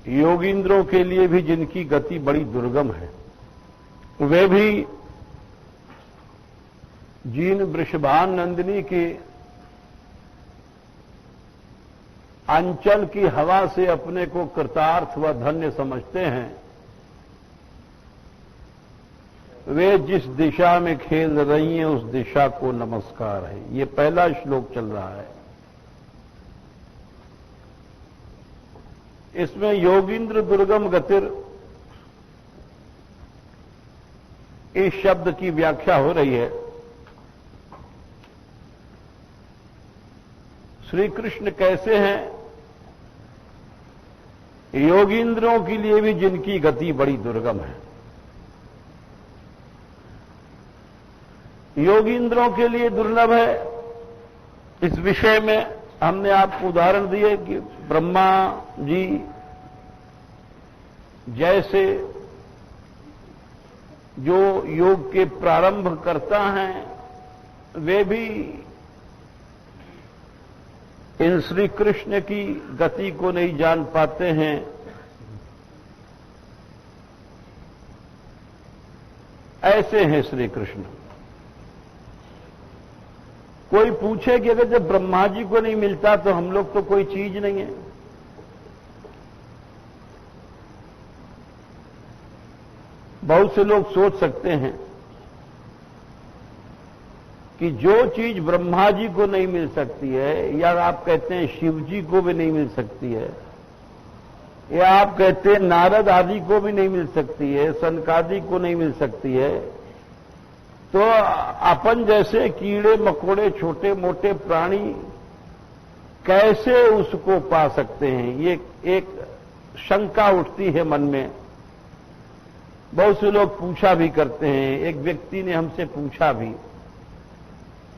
योगींद्रों के लिए भी जिनकी गति बड़ी दुर्गम है, वे भी जिन वृषभान नंदिनी के अंचल की हवा से अपने को कृतार्थ व धन्य समझते हैं, वे जिस दिशा में खेल रही हैं उस दिशा को नमस्कार है। ये पहला श्लोक चल रहा है। इसमें योगींद्र दुर्गम गतिर इस शब्द की व्याख्या हो रही है। श्री कृष्ण कैसे हैं? योगींद्रों के लिए भी जिनकी गति बड़ी दुर्गम है। योगींद्रों के लिए दुर्लभ है, इस विषय में हमने आपको उदाहरण दिए कि ब्रह्मा जी जैसे जो योग के प्रारंभ करता हैं, वे भी इन श्री कृष्ण की गति को नहीं जान पाते हैं। ऐसे हैं श्री कृष्ण। कोई पूछे कि अगर जब ब्रह्मा जी को नहीं मिलता तो हम लोग तो कोई चीज नहीं है। बहुत से लोग सोच सकते हैं कि जो चीज ब्रह्मा जी को नहीं मिल सकती है, या आप कहते हैं शिव जी को भी नहीं मिल सकती है, या आप कहते हैं नारद आदि को भी नहीं मिल सकती है, सनकादि को नहीं मिल सकती है, तो अपन जैसे कीड़े मकोड़े छोटे मोटे प्राणी कैसे उसको पा सकते हैं? ये एक शंका उठती है मन में। बहुत से लोग पूछा भी करते हैं। एक व्यक्ति ने हमसे पूछा भी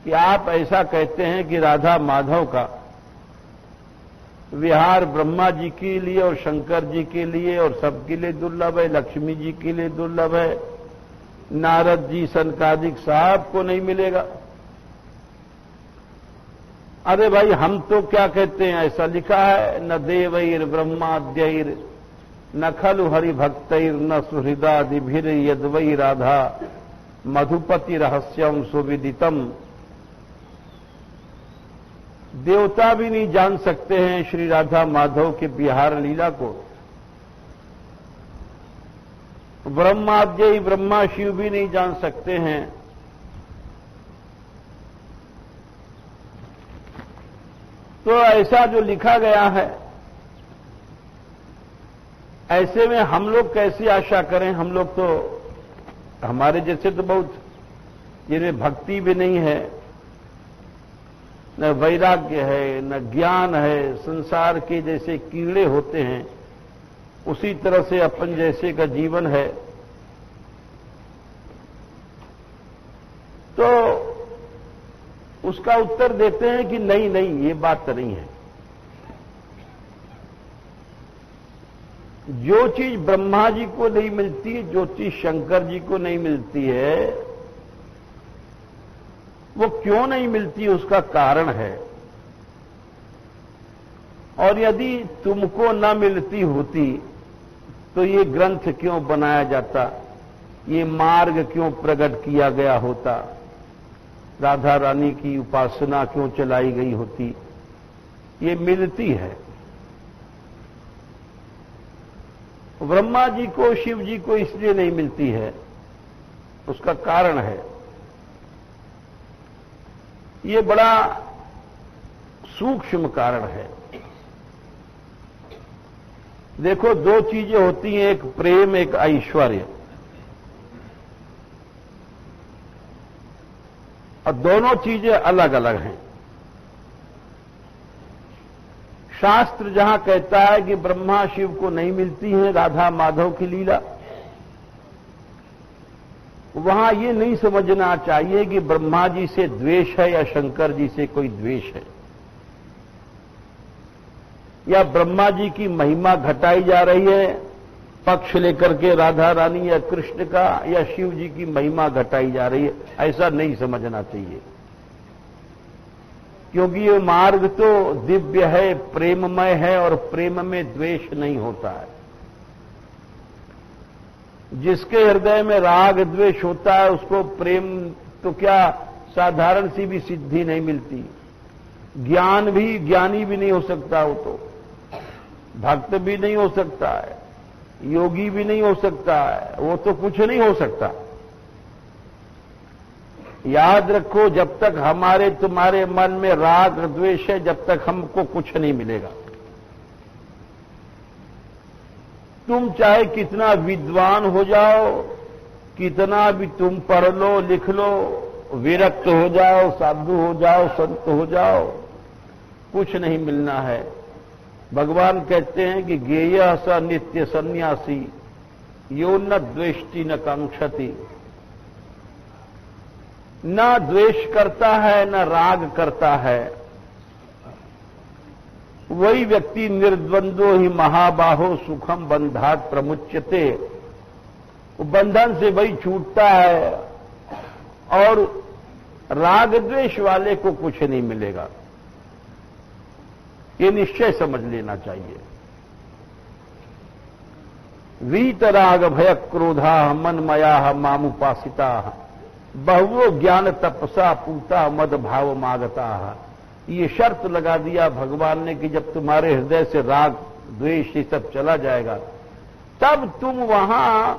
कि आप ऐसा कहते हैं कि राधा माधव का विहार ब्रह्मा जी के लिए और शंकर जी के लिए और सबके लिए दुर्लभ है, लक्ष्मी जी के लिए दुर्लभ है, नारद जी सनकादिक साहब को नहीं मिलेगा। अरे भाई, हम तो क्या कहते हैं, ऐसा लिखा है, न देवैर ब्रह्माद्यैर न खलु हरिभक्तैर न सुहृदादिभिर यद्वै राधा मधुपति रहस्यम सुविदितम। देवता भी नहीं जान सकते हैं श्री राधा माधव के बिहार लीला को। ब्रह्माद्यई ब्रह्मा शिव भी नहीं जान सकते हैं। तो ऐसा जो लिखा गया है, ऐसे में हम लोग कैसी आशा करें? हम लोग तो, हमारे जैसे तो बहुत, जिन्हें भक्ति भी नहीं है, न वैराग्य है, न ज्ञान है, संसार के जैसे कीड़े होते हैं, उसी तरह से अपन जैसे का जीवन है। तो उसका उत्तर देते हैं कि नहीं नहीं, ये बात तो नहीं है। जो चीज ब्रह्मा जी को नहीं मिलती, जो चीज शंकर जी को नहीं मिलती है, वो क्यों नहीं मिलती, उसका कारण है। और यदि तुमको न मिलती होती तो ये ग्रंथ क्यों बनाया जाता, ये मार्ग क्यों प्रकट किया गया होता, राधा रानी की उपासना क्यों चलाई गई होती? ये मिलती है। ब्रह्मा जी को शिव जी को इसलिए नहीं मिलती है, उसका कारण है। ये बड़ा सूक्ष्म कारण है। देखो, दो चीजें होती हैं, एक प्रेम एक ऐश्वर्य, और दोनों चीजें अलग अलग हैं। शास्त्र जहां कहता है कि ब्रह्मा शिव को नहीं मिलती है राधा माधव की लीला, वहां ये नहीं समझना चाहिए कि ब्रह्मा जी से द्वेष है या शंकर जी से कोई द्वेष है, या ब्रह्मा जी की महिमा घटाई जा रही है पक्ष लेकर के राधा रानी या कृष्ण का, या शिव जी की महिमा घटाई जा रही है। ऐसा नहीं समझना चाहिए, क्योंकि ये मार्ग तो दिव्य है, प्रेममय है, और प्रेम में द्वेष नहीं होता है। जिसके हृदय में राग द्वेष होता है उसको प्रेम तो क्या साधारण सी भी सिद्धि नहीं मिलती। ज्ञान भी, ज्ञानी भी नहीं हो सकता, वो तो भक्त भी नहीं हो सकता है, योगी भी नहीं हो सकता है, वो तो कुछ नहीं हो सकता। याद रखो, जब तक हमारे तुम्हारे मन में राग द्वेष है, जब तक हमको कुछ नहीं मिलेगा। तुम चाहे कितना विद्वान हो जाओ, कितना भी तुम पढ़ लो, लिख लो, विरक्त हो जाओ, साधु हो जाओ, संत हो जाओ, कुछ नहीं मिलना है। भगवान कहते हैं कि ज्ञेय स नित्य सन्यासी यो न द्वेष्टि न कांक्षति। न द्वेष करता है न राग करता है, वही व्यक्ति निर्द्वंद्वो ही महाबाहो सुखम बंधात प्रमुच्यते। बंधन से वही छूटता है और राग द्वेष वाले को कुछ नहीं मिलेगा। ये निश्चय समझ लेना चाहिए। वीतराग भय क्रोधा मनमया मामुपासिता बहुवो ज्ञान तपसा पूता मद भाव मागता। ये शर्त लगा दिया भगवान ने कि जब तुम्हारे हृदय से राग द्वेष ये सब चला जाएगा, तब तुम वहां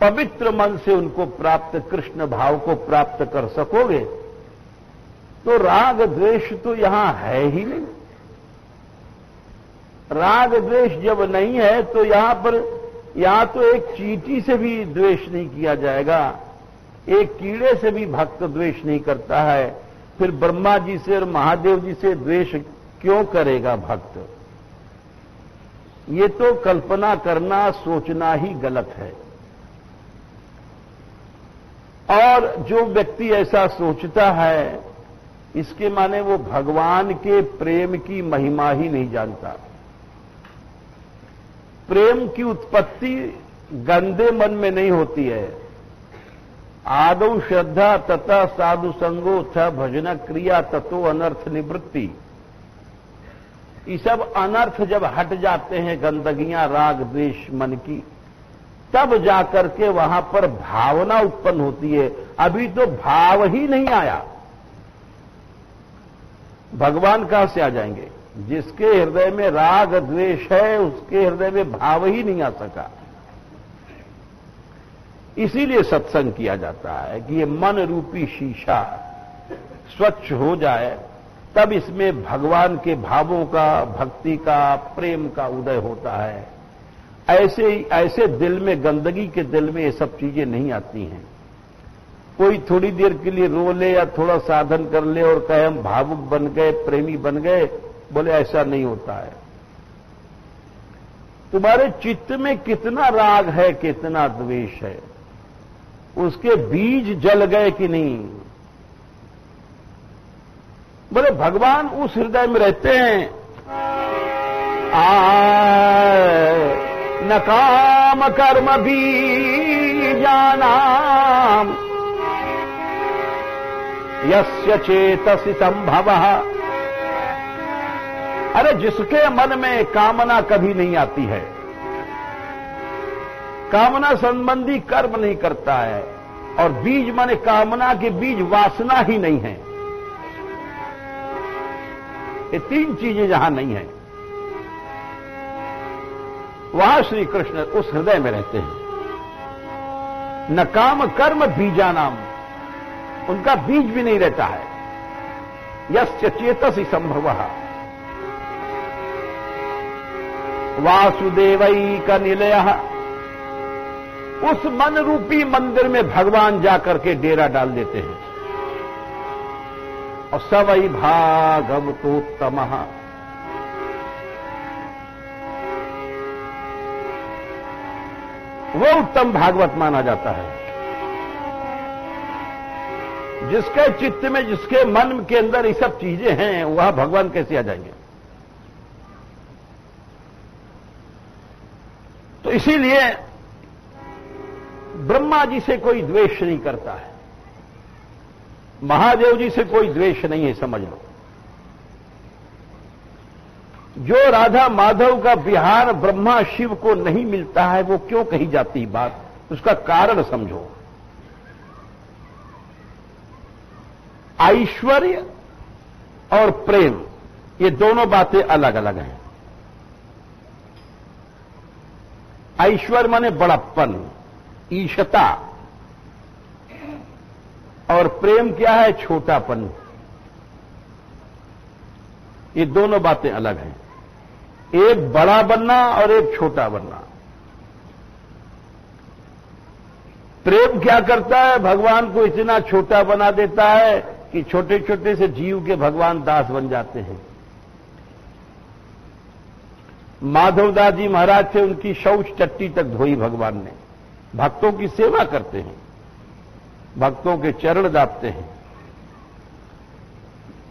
पवित्र मन से उनको प्राप्त, कृष्ण भाव को प्राप्त कर सकोगे। तो राग द्वेष तो यहां है ही नहीं। राग द्वेष जब नहीं है तो यहां तो एक चींटी से भी द्वेष नहीं किया जाएगा, एक कीड़े से भी भक्त द्वेष नहीं करता है। फिर ब्रह्मा जी से और महादेव जी से द्वेष क्यों करेगा भक्त? ये तो कल्पना करना, सोचना ही गलत है। और जो व्यक्ति ऐसा सोचता है, इसके माने वो भगवान के प्रेम की महिमा ही नहीं जानता। प्रेम की उत्पत्ति गंदे मन में नहीं होती है। आदौ श्रद्धा तथा साधु संगो था भजन क्रिया ततो अनर्थ निवृत्ति। ये सब अनर्थ जब हट जाते हैं, गंदगियां राग द्वेष मन की, तब जाकर के वहां पर भावना उत्पन्न होती है। अभी तो भाव ही नहीं आया, भगवान कहां से आ जाएंगे? जिसके हृदय में राग द्वेष है उसके हृदय में भाव ही नहीं आ सका। इसीलिए सत्संग किया जाता है कि ये मन रूपी शीशा स्वच्छ हो जाए, तब इसमें भगवान के भावों का, भक्ति का, प्रेम का उदय होता है। ऐसे दिल में, गंदगी के दिल में ये सब चीजें नहीं आती हैं। कोई थोड़ी देर के लिए रो ले या थोड़ा साधन कर ले और कहे हम भावुक बन गए, प्रेमी बन गए, बोले ऐसा नहीं होता है। तुम्हारे चित्त में कितना राग है, कितना द्वेष है, उसके बीज जल गए कि नहीं? बोले भगवान उस हृदय में रहते हैं। न काम कर्म बीजानाम यस्य चेतसि संभवः। अरे जिसके मन में कामना कभी नहीं आती है, कामना संबंधी कर्म नहीं करता है, और बीज माने कामना के बीज वासना ही नहीं है। ये तीन चीजें जहां नहीं है, वहां श्री कृष्ण उस हृदय में रहते हैं। न काम कर्म बीजानाम, उनका बीज भी नहीं रहता है। यस्य चेतसि संभवः वासुदेवैक निलयः। उस मन रूपी मंदिर में भगवान जाकर के डेरा डाल देते हैं। और स वै भागवतोत्तमः, वो उत्तम भागवत माना जाता है। जिसके चित्त में, जिसके मन के अंदर ये सब चीजें हैं, वह भगवान कैसे आ जाएंगे? तो इसीलिए ब्रह्मा जी से कोई द्वेष नहीं करता है, महादेव जी से कोई द्वेष नहीं है, समझ लो। जो राधा माधव का विहार ब्रह्मा शिव को नहीं मिलता है, वो क्यों कही जाती बात? उसका कारण समझो। ऐश्वर्य और प्रेम, ये दोनों बातें अलग अलग हैं। ऐश्वर्य माने बड़प्पन, ईशता, और प्रेम क्या है? छोटापन। ये दोनों बातें अलग हैं, एक बड़ा बनना और एक छोटा बनना। प्रेम क्या करता है? भगवान को इतना छोटा बना देता है कि छोटे छोटे से जीव के भगवान दास बन जाते हैं। माधवदास जी महाराज से उनकी शौच टट्टी तक धोई भगवान ने। भक्तों की सेवा करते हैं, भक्तों के चरण दापते हैं।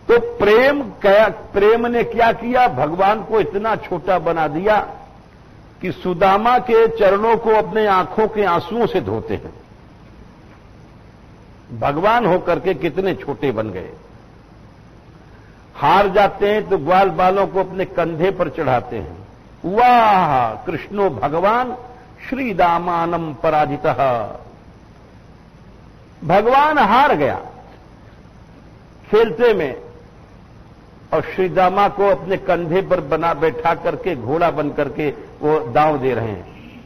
तो प्रेम ने क्या किया? भगवान को इतना छोटा बना दिया कि सुदामा के चरणों को अपने आंखों के आंसुओं से धोते हैं। भगवान होकर के कितने छोटे बन गए। हार जाते हैं तो ग्वाल बालों को अपने कंधे पर चढ़ाते हैं। वाह कृष्णो भगवान श्री दामानम पराजितः। भगवान हार गया खेलते में, और श्री दामा को अपने कंधे पर बना बैठा करके घोड़ा बन करके वो दांव दे रहे हैं।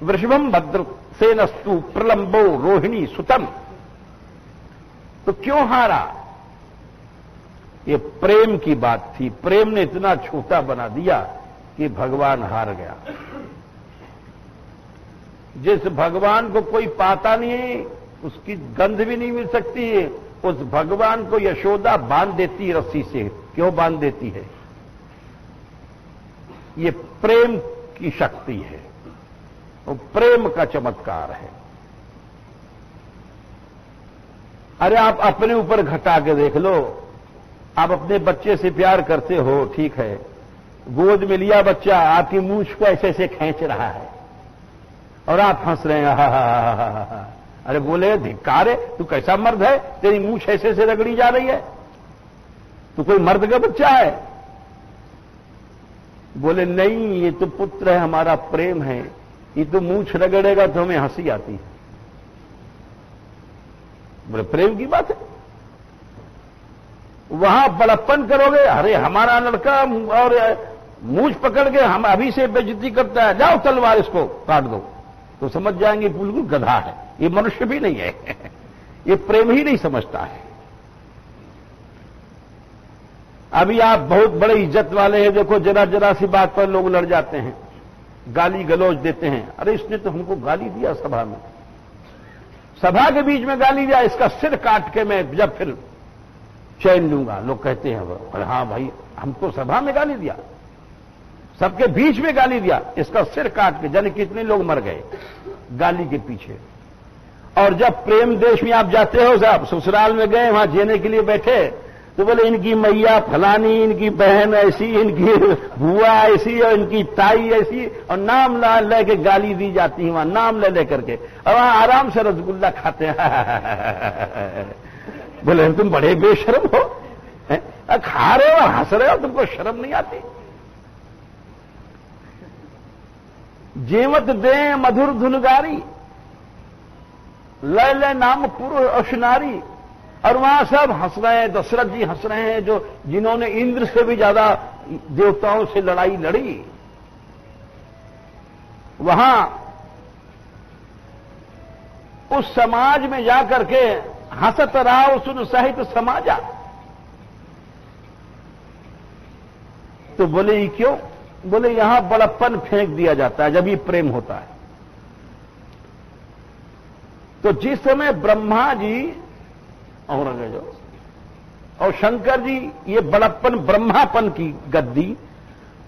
वृषभम भद्र सेनस्तु प्रलंबो रोहिणी सुतम। तो क्यों हारा? ये प्रेम की बात थी। प्रेम ने इतना छोटा बना दिया कि भगवान हार गया। जिस भगवान को कोई पाता नहीं है, उसकी गंध भी नहीं मिल सकती है, उस भगवान को यशोदा बांध देती है रस्सी से। क्यों बांध देती है? ये प्रेम की शक्ति है, वो प्रेम का चमत्कार है। अरे आप अपने ऊपर घटा के देख लो। आप अपने बच्चे से प्यार करते हो, ठीक है, गोद में लिया बच्चा, आपकी मूंछ को ऐसे ऐसे खींच रहा है और आप हंस रहे हैं, हा। अरे बोले धिक्कार है, तू कैसा मर्द है, तेरी मूंछ ऐसे ऐसे रगड़ी जा रही है, तू कोई मर्द का बच्चा है? बोले नहीं, ये तो पुत्र है, हमारा प्रेम है, ये तो मूंछ रगड़ेगा तो हमें हंसी आती है। बोले प्रेम की बात है, वहां बड़प्पन करोगे, अरे हमारा लड़का और मूंछ पकड़ के हम अभी से बेइज्जती करता है, जाओ तलवार इसको काट दो, तो समझ जाएंगे बिल्कुल गधा है, ये मनुष्य भी नहीं है। ये प्रेम ही नहीं समझता है। अभी आप बहुत बड़े इज्जत वाले हैं, देखो जरा जरा सी बात पर लोग लड़ जाते हैं, गाली गलौज देते हैं। अरे इसने तो हमको गाली दिया सभा में, सभा के बीच में गाली दिया, इसका सिर काट के मैं जब फिर चैन लूंगा। लोग कहते हैं अरे हाँ भाई, हमको सभा में गाली दिया, सबके बीच में गाली दिया, इसका सिर काट के। जाने कितने लोग मर गए गाली के पीछे। और जब प्रेम देश में आप जाते हो साहब, ससुराल में गए, वहां जीने के लिए बैठे, तो बोले इनकी मैया फलानी, इनकी बहन ऐसी, इनकी बुआ ऐसी, और इनकी ताई ऐसी, और नाम लेके गाली दी जाती है वहां, नाम ले करके, और वहां आराम से रसगुल्ला खाते हैं। बोले तुम बड़े बेशर्म हो, खा रहे हो हंस रहे हो, तुमको शर्म नहीं आती? जेवत दे मधुर धुनगारी, लय लय नाम पुरुष अशनारी। और वहां सब हंस रहे हैं, दशरथ जी हंस रहे हैं, जो जिन्होंने इंद्र से भी ज्यादा देवताओं से लड़ाई लड़ी। वहां उस समाज में जाकर के हंसत रहा सुन सहित समाजा। तो बोले ये क्यों? बोले यहां बड़प्पन फेंक दिया जाता है जब ये प्रेम होता है। तो जिस समय ब्रह्मा जी और शंकर जी ये बड़प्पन ब्रह्मापन की गद्दी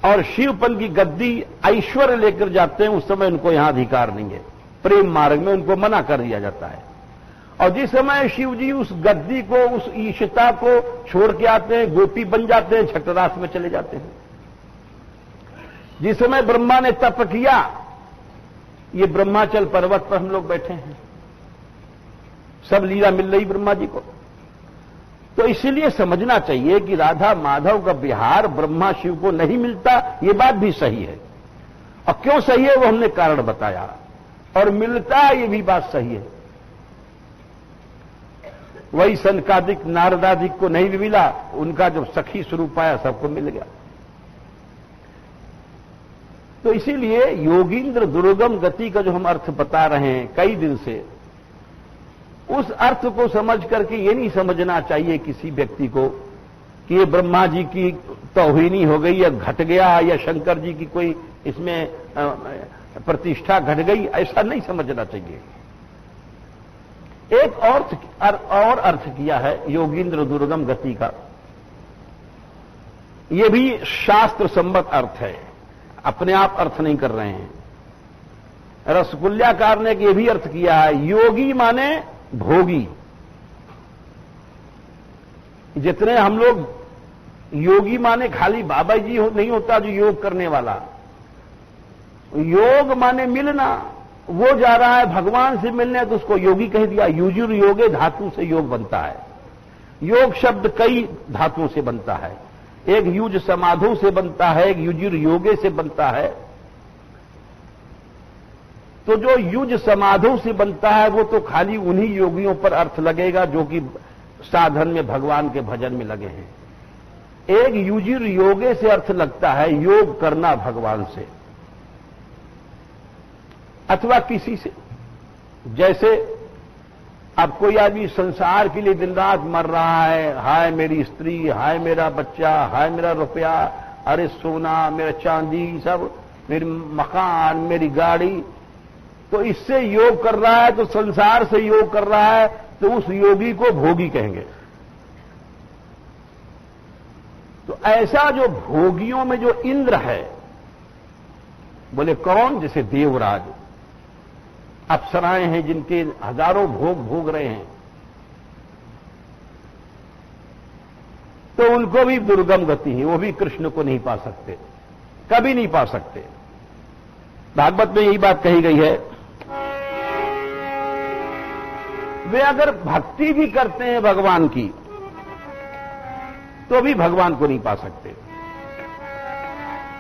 और शिवपन की गद्दी ऐश्वर्य लेकर जाते हैं, उस समय उनको यहां अधिकार नहीं है। प्रेम मार्ग में उनको मना कर दिया जाता है। और जिस समय शिव जी उस गद्दी को, उस ईशता को छोड़ के आते हैं, गोपी बन जाते हैं, छठरास में चले जाते हैं। जिस समय ब्रह्मा ने तप किया, ये ब्रह्माचल पर्वत पर हम लोग बैठे हैं, सब लीला मिल रही ब्रह्मा जी को। तो इसीलिए समझना चाहिए कि राधा माधव का विहार ब्रह्मा शिव को नहीं मिलता, ये बात भी सही है। और क्यों सही है वो हमने कारण बताया, और मिलता है ये भी बात सही है। वही सनकादिक नारदादिक को नहीं भी मिला, उनका जब सखी स्वरूप आया सबको मिल गया। तो इसीलिए योगींद्र दुर्गम गति का जो हम अर्थ बता रहे हैं कई दिन से, उस अर्थ को समझ करके ये नहीं समझना चाहिए किसी व्यक्ति को कि ये ब्रह्मा जी की तौहीनी हो गई या घट गया, या शंकर जी की कोई इसमें प्रतिष्ठा घट गई, ऐसा नहीं समझना चाहिए। एक और अर्थ किया है योगींद्र दुर्गम गति का, ये भी शास्त्र सम्मत अर्थ है, अपने आप अर्थ नहीं कर रहे हैं। रसकुल्याकार ने यह भी अर्थ किया है, योगी माने भोगी। जितने हम लोग योगी माने खाली बाबा जी नहीं होता जो योग करने वाला, योग माने मिलना। वो जा रहा है भगवान से मिलने तो उसको योगी कह दिया। युजुर योगे धातु से योग बनता है। योग शब्द कई धातुओं से बनता है, एक युज समाधु से बनता है, एक युजुर योगे से बनता है। तो जो युज समाधु से बनता है वो तो खाली उन्हीं योगियों पर अर्थ लगेगा जो कि साधन में भगवान के भजन में लगे हैं। एक युजिर योगे से अर्थ लगता है योग करना भगवान से अथवा किसी से। जैसे अब कोई आदमी संसार के लिए दिन रात मर रहा है, हाय मेरी स्त्री, हाय मेरा बच्चा, हाय मेरा रुपया, अरे सोना, मेरा चांदी, सब मेरी मकान, मेरी गाड़ी, तो इससे योग कर रहा है, तो संसार से योग कर रहा है, तो उस योगी को भोगी कहेंगे। तो ऐसा जो भोगियों में जो इंद्र है, बोले कौन? जैसे देवराज, अप्सराएं हैं जिनके हजारों भोग भोग रहे हैं, तो उनको भी दुर्गम गति है, वो भी कृष्ण को नहीं पा सकते, कभी नहीं पा सकते। भागवत में यही बात कही गई है। वे अगर भक्ति भी करते हैं भगवान की तो भी भगवान को नहीं पा सकते,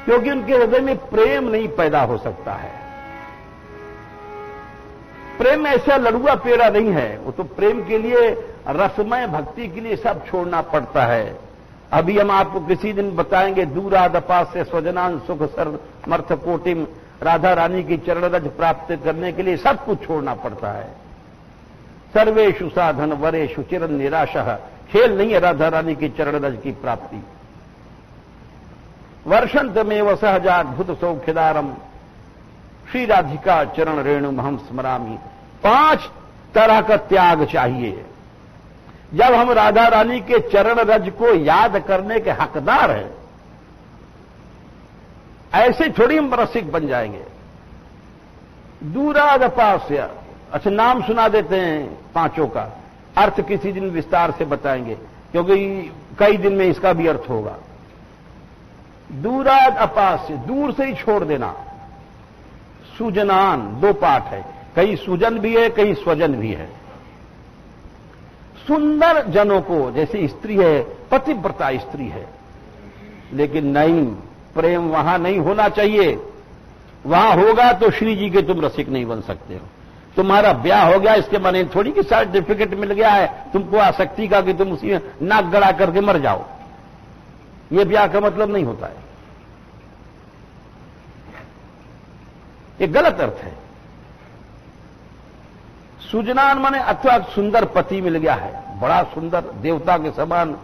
क्योंकि उनके हृदय में प्रेम नहीं पैदा हो सकता है। प्रेम ऐसा लड़ुआ पेड़ा नहीं है, वो तो प्रेम के लिए, रसमय भक्ति के लिए सब छोड़ना पड़ता है। अभी हम आपको किसी दिन बताएंगे, दूरादपास से स्वजनान सुख सर्मर्थ कोटिम, राधा रानी की चरण रज प्राप्त करने के लिए सब कुछ छोड़ना पड़ता है। सर्वेषु साधन वरेषु चिर निराशः, खेल नहीं है राधा रानी की चरण रज की प्राप्ति। वर्षंतमेव सहजाद्भुत सौख्यदारम श्री राधिका चरण रेणु हम स्मरामी। 5 तरह का त्याग चाहिए। जब हम राधा रानी के चरण रज को याद करने के हकदार हैं, ऐसे थोड़ी हम रसिक बन जाएंगे। दूरादपास्य, अच्छा नाम सुना देते हैं 5 का, अर्थ किसी दिन विस्तार से बताएंगे, क्योंकि कई दिन में इसका भी अर्थ होगा। दूराद अपास्य, दूर से ही छोड़ देना। सुजनान, 2 पाठ है, कहीं सुजन भी है, कहीं स्वजन भी है। सुंदर जनों को, जैसे स्त्री है, पतिव्रता स्त्री है, लेकिन नहीं, प्रेम वहां नहीं होना चाहिए। वहां होगा तो श्री जी के तुम रसिक नहीं बन सकते हो। तुम्हारा ब्याह हो गया इसके माने थोड़ी कि सर्टिफिकेट मिल गया है तुमको आसक्ति का कि तुम उसी में नाक गड़ा करके मर जाओ। यह ब्याह का मतलब नहीं होता है, ये गलत अर्थ है। सुजनान माने अथवा सुंदर पति मिल गया है, बड़ा सुंदर, देवता के समान,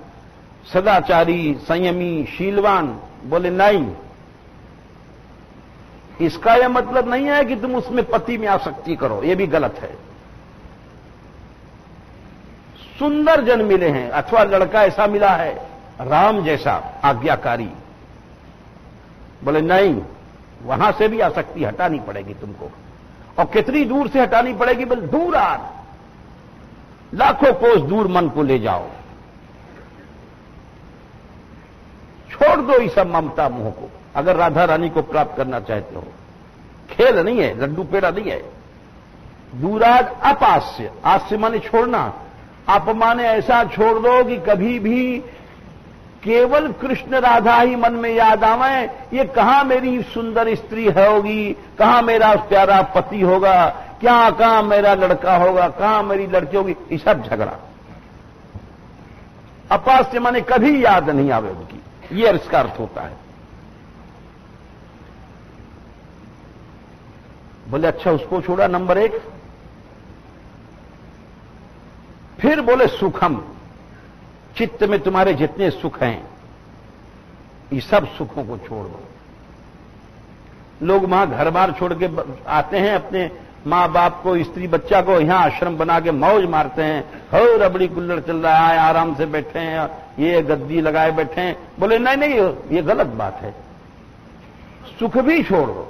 सदाचारी, संयमी, शीलवान, बोले नहीं, इसका यह मतलब नहीं है कि तुम उसमें पति में आसक्ति करो, यह भी गलत है। सुंदर जन मिले हैं, अथवा लड़का ऐसा मिला है राम जैसा आज्ञाकारी, बोले नहीं, वहां से भी आसक्ति हटानी पड़ेगी तुमको। और कितनी दूर से हटानी पड़ेगी? बोले दूर आ, लाखों कोस दूर मन को ले जाओ, छोड़ दो इस सब ममता मोह को, अगर राधा रानी को प्राप्त करना चाहते हो। खेल नहीं है, लड्डू पेड़ा नहीं है। दूराद अपास्य, आस्य माने छोड़ना, अप माने ऐसा छोड़ दो कि कभी भी केवल कृष्ण राधा ही मन में याद आवे, ये कहां मेरी सुंदर स्त्री होगी, कहां मेरा प्यारा पति होगा, क्या कहां मेरा लड़का होगा, कहां मेरी लड़की होगी, ये सब झगड़ा। अपास्य माने कभी याद नहीं आवे उनकी, ये इसका अर्थ होता है। बोले अच्छा उसको छोड़ा नंबर 1। फिर बोले सुखम, चित्त में तुम्हारे जितने सुख हैं ये सब सुखों को छोड़ दो। लोग वहां घर बार छोड़ के आते हैं, अपने मां बाप को, स्त्री बच्चा को यहां आश्रम बना के मौज मारते हैं, हो रबड़ी कुल्लड़ चल रहा है, आराम से बैठे हैं, ये गद्दी लगाए बैठे हैं। बोले नहीं नहीं ये गलत बात है, सुख भी छोड़ दो।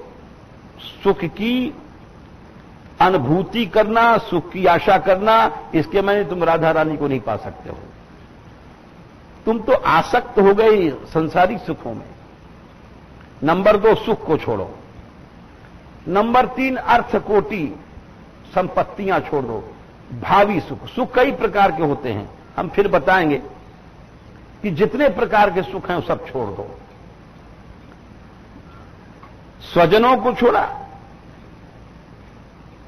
सुख की अनुभूति करना, सुख की आशा करना, इसके माने तुम राधा रानी को नहीं पा सकते हो। तुम तो आसक्त हो गए संसारिक सुखों में। नंबर 2 सुख को छोड़ो। नंबर 3 अर्थ कोटि संपत्तियां छोड़ दो। भावी सुख, सुख कई प्रकार के होते हैं, हम फिर बताएंगे कि जितने प्रकार के सुख हैं वो सब छोड़ दो। स्वजनों को छोड़ा,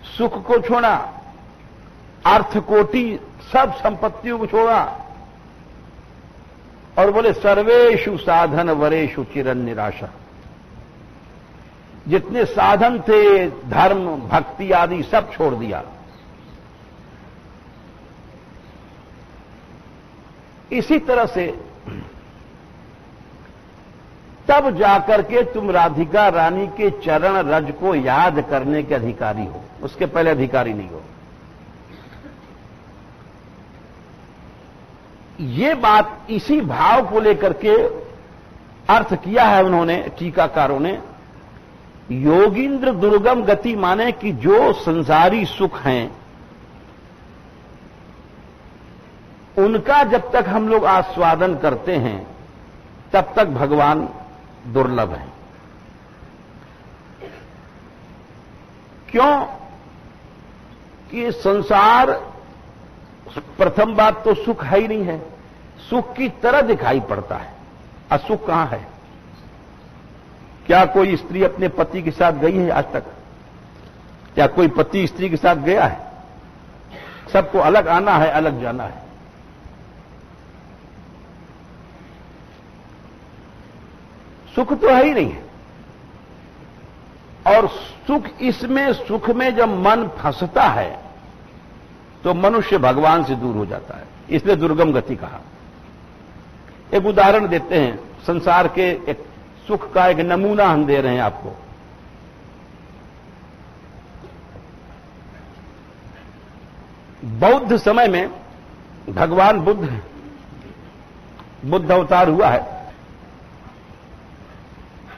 सुख को छोड़ा, अर्थ कोटि सब संपत्तियों को छोड़ा, और बोले सर्वेषु साधन वरेषु चिरन निराशा। जितने साधन थे, धर्म भक्ति आदि सब छोड़ दिया। इसी तरह से तब जाकर के तुम राधिका रानी के चरण रज को याद करने के अधिकारी हो, उसके पहले अधिकारी नहीं हो। ये बात इसी भाव को लेकर के अर्थ किया है उन्होंने, टीकाकारों ने। योगींद्र दुर्गम गति माने कि जो संसारी सुख हैं उनका जब तक हम लोग आस्वादन करते हैं तब तक भगवान दुर्लभ है। क्यों कि संसार, प्रथम बात तो सुख है ही नहीं है, सुख की तरह दिखाई पड़ता है। असुख कहां है? क्या कोई स्त्री अपने पति के साथ गई है आज तक? क्या कोई पति स्त्री के साथ गया है? सबको अलग आना है, अलग जाना है। सुख तो है ही नहीं है। और सुख, इसमें सुख में जब मन फंसता है तो मनुष्य भगवान से दूर हो जाता है, इसलिए दुर्गम गति कहा। एक उदाहरण देते हैं संसार के, एक सुख का एक नमूना हम दे रहे हैं आपको। बौद्ध समय में भगवान बुद्ध अवतार हुआ है।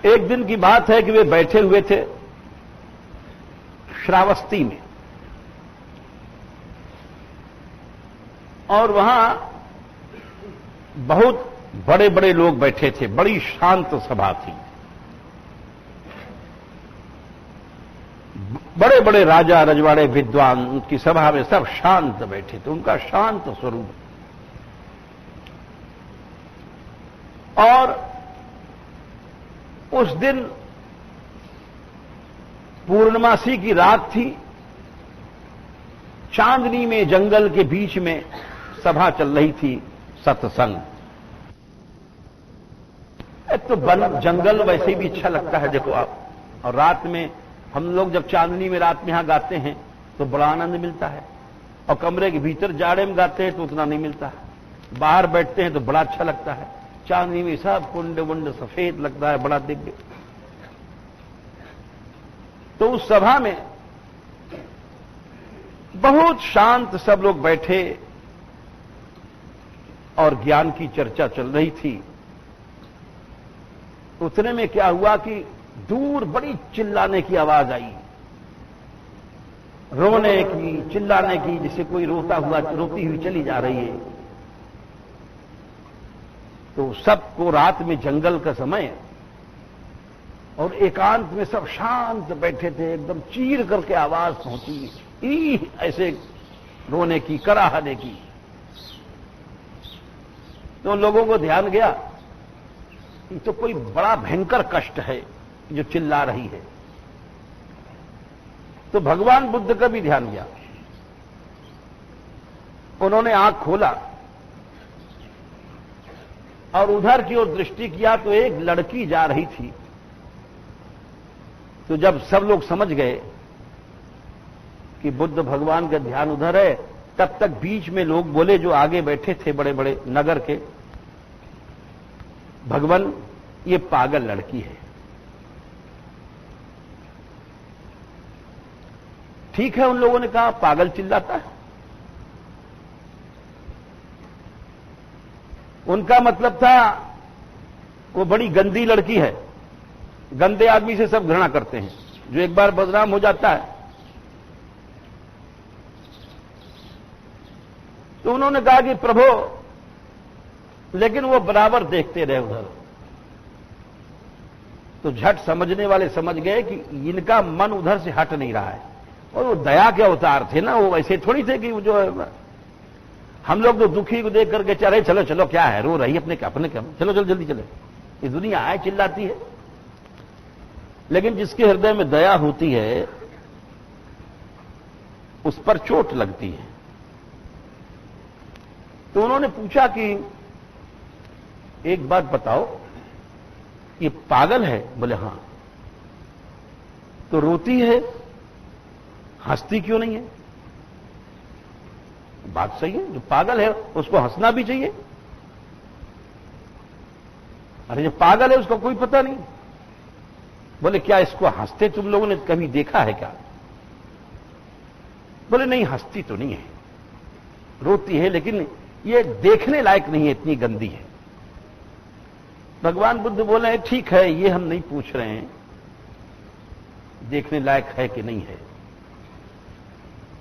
एक दिन की बात है कि वे बैठे हुए थे श्रावस्ती में, और वहां बहुत बड़े बड़े लोग बैठे थे, बड़ी शांत सभा थी। बड़े बड़े राजा रजवाड़े विद्वान उनकी सभा में सब शांत बैठे थे, उनका शांत स्वरूप। और उस दिन पूर्णमासी की रात थी, चांदनी में जंगल के बीच में सभा चल रही थी, सत्संग। एक तो वन जंगल वैसे भी अच्छा लगता है, देखो आप। और रात में हम लोग जब चांदनी में रात में यहां गाते हैं तो बड़ा आनंद मिलता है, और कमरे के भीतर जाड़े में गाते हैं तो उतना नहीं मिलता है। बाहर बैठते हैं तो बड़ा अच्छा लगता है, चांदनी में सब कुंड वुंड सफेद लगता है, बड़ा दिव्य। तो उस सभा में बहुत शांत सब लोग बैठे और ज्ञान की चर्चा चल रही थी। उतने में क्या हुआ कि दूर बड़ी चिल्लाने की आवाज आई, रोने की, चिल्लाने की, जिसे कोई रोती हुई चली जा रही है। तो सबको रात में जंगल का समय और एकांत में सब शांत बैठे थे, एकदम चीर करके आवाज पहुंची, ई ऐसे रोने की, कराहने की। तो लोगों को ध्यान गया ये तो कोई बड़ा भयंकर कष्ट है जो चिल्ला रही है। तो भगवान बुद्ध का भी ध्यान गया। उन्होंने आंख खोला और उधर की ओर दृष्टि किया तो एक लड़की जा रही थी। तो जब सब लोग समझ गए कि बुद्ध भगवान का ध्यान उधर है, तब तक बीच में लोग बोले जो आगे बैठे थे बड़े बड़े नगर के, भगवान ये पागल लड़की है। ठीक है, उन लोगों ने कहा पागल चिल्लाता है। उनका मतलब था वो बड़ी गंदी लड़की है। गंदे आदमी से सब घृणा करते हैं, जो एक बार बदनाम हो जाता है। तो उन्होंने कहा कि प्रभु, लेकिन वो बराबर देखते रहे उधर। तो झट समझने वाले समझ गए कि इनका मन उधर से हट नहीं रहा है। और वो दया के अवतार थे ना, वो ऐसे थोड़ी थे कि जो हम लोग तो दुखी को देख करके चले, चलो चलो क्या है, रो रही अपने क्या, चलो चलो जल्दी चले। ये दुनिया आए चिल्लाती है। लेकिन जिसके हृदय में दया होती है उस पर चोट लगती है। तो उन्होंने पूछा कि एक बात बताओ, ये पागल है? बोले हां। तो रोती है, हंसती क्यों नहीं है? बात सही है, जो पागल है उसको हंसना भी चाहिए। अरे जो पागल है उसको कोई पता नहीं। बोले क्या इसको हंसते तुम लोगों ने कभी देखा है क्या? बोले नहीं, हंसती तो नहीं है, रोती है, लेकिन ये देखने लायक नहीं है, इतनी गंदी है। भगवान बुद्ध बोले ठीक है, ये हम नहीं पूछ रहे हैं देखने लायक है कि नहीं है,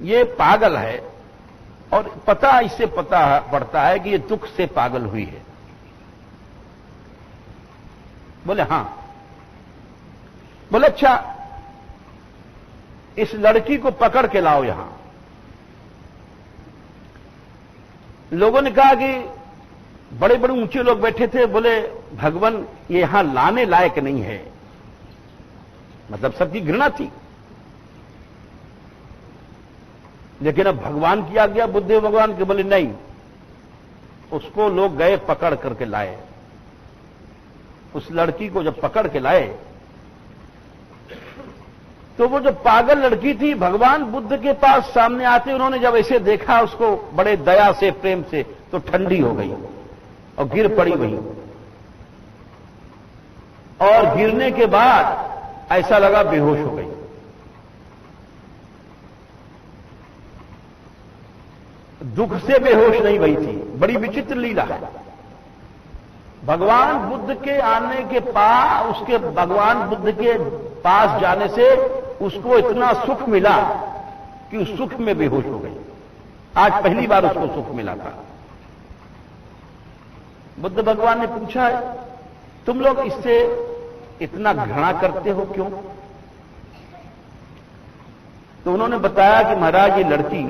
ये पागल है। और पता इससे पता पड़ता है कि ये दुख से पागल हुई है। बोले हां। बोले अच्छा, इस लड़की को पकड़ के लाओ यहां। लोगों ने कहा कि बड़े बड़े ऊंचे लोग बैठे थे, बोले भगवान ये यहां लाने लायक नहीं है। मतलब सबकी घृणा थी। लेकिन अब भगवान की आज्ञा, बुद्ध भगवान के, बोले नहीं। उसको लोग गए पकड़ करके लाए। उस लड़की को जब पकड़ के लाए तो वो जो पागल लड़की थी, भगवान बुद्ध के पास सामने आते उन्होंने जब ऐसे देखा उसको बड़े दया से प्रेम से, तो ठंडी हो गई और गिर पड़ी वहीं। और गिरने के बाद ऐसा लगा बेहोश हो गई। दुख से बेहोश नहीं हुई थी। बड़ी विचित्र लीला है। भगवान बुद्ध के आने के पास, उसके भगवान बुद्ध के पास जाने से उसको इतना सुख मिला कि उस सुख में बेहोश हो गई। आज पहली बार उसको सुख मिला था। बुद्ध भगवान ने पूछा है तुम लोग इससे इतना घृणा करते हो क्यों? तो उन्होंने बताया कि महाराज ये लड़की